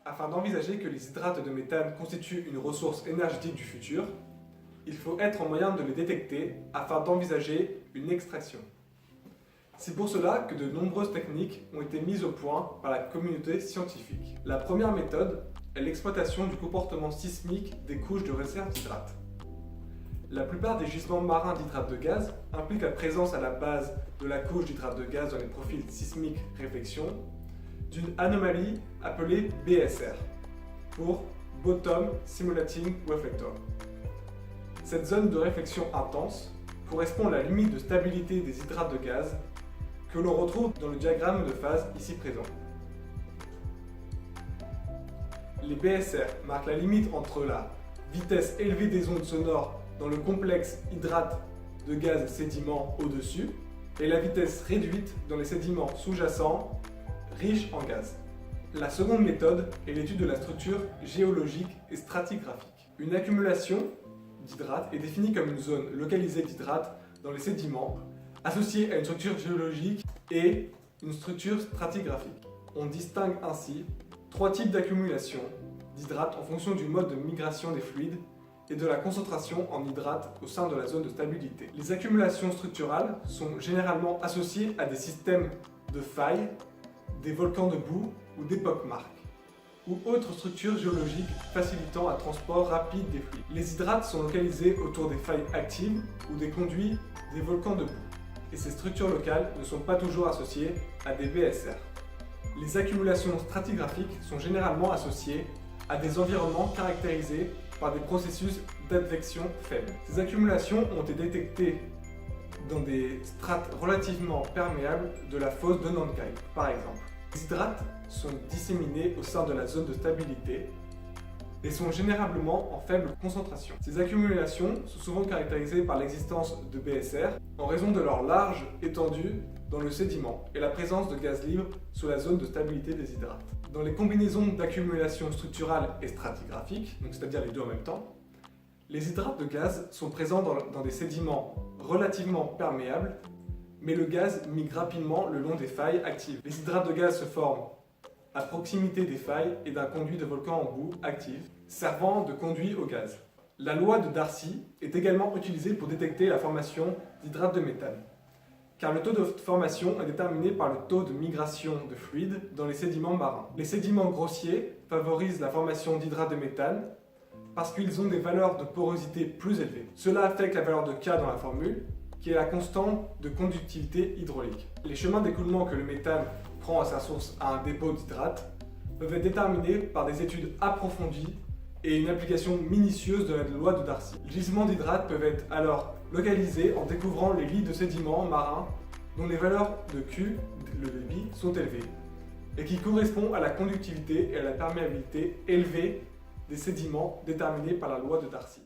Afin d'envisager que les hydrates de méthane constituent une ressource énergétique du futur, il faut être en moyen de les détecter afin d'envisager une extraction. C'est pour cela que de nombreuses techniques ont été mises au point par la communauté scientifique. La première méthode est l'exploitation du comportement sismique des couches de réserve d'hydrates. La plupart des gisements marins d'hydrates de gaz impliquent la présence à la base de la couche d'hydrates de gaz dans les profils sismiques réflexion d'une anomalie appelée BSR, pour Bottom Simulating Reflector. Cette zone de réflexion intense correspond à la limite de stabilité des hydrates de gaz que l'on retrouve dans le diagramme de phase ici présent. Les BSR marquent la limite entre la vitesse élevée des ondes sonores dans le complexe hydrate de gaz sédiment au-dessus et la vitesse réduite dans les sédiments sous-jacents riches en gaz. La seconde méthode est l'étude de la structure géologique et stratigraphique. Une accumulation d'hydrates est définie comme une zone localisée d'hydrates dans les sédiments associée à une structure géologique et une structure stratigraphique. On distingue ainsi trois types d'accumulation d'hydrates en fonction du mode de migration des fluides et de la concentration en hydrates au sein de la zone de stabilité. Les accumulations structurales sont généralement associées à des systèmes de failles, des volcans de boue ou des pockmarks, ou autres structures géologiques facilitant un transport rapide des fluides. Les hydrates sont localisés autour des failles actives ou des conduits des volcans de boue, et ces structures locales ne sont pas toujours associées à des BSR. Les accumulations stratigraphiques sont généralement associées à des environnements caractérisés par des processus d'advection faibles. Ces accumulations ont été détectées dans des strates relativement perméables de la fosse de Nankai, par exemple. Les hydrates sont disséminés au sein de la zone de stabilité et sont généralement en faible concentration. Ces accumulations sont souvent caractérisées par l'existence de BSR en raison de leur large étendue dans le sédiment et la présence de gaz libre sur la zone de stabilité des hydrates. Dans les combinaisons d'accumulation structurale et stratigraphique, c'est-à-dire les deux en même temps, les hydrates de gaz sont présents dans des sédiments relativement perméables, mais le gaz migre rapidement le long des failles actives. Les hydrates de gaz se forment à proximité des failles et d'un conduit de volcan en boue actif, servant de conduit au gaz. La loi de Darcy est également utilisée pour détecter la formation d'hydrates de méthane, car le taux de formation est déterminé par le taux de migration de fluide dans les sédiments marins. Les sédiments grossiers favorisent la formation d'hydrates de méthane parce qu'ils ont des valeurs de porosité plus élevées. Cela affecte la valeur de K dans la formule, qui est la constante de conductivité hydraulique. Les chemins d'écoulement que le méthane prend à sa source à un dépôt d'hydrates peuvent être déterminés par des études approfondies et une application minutieuse de la loi de Darcy. Les gisements d'hydrates peuvent être alors localisés en découvrant les lits de sédiments marins dont les valeurs de Q, le débit, sont élevées et qui correspondent à la conductivité et à la perméabilité élevée des sédiments déterminés par la loi de Darcy.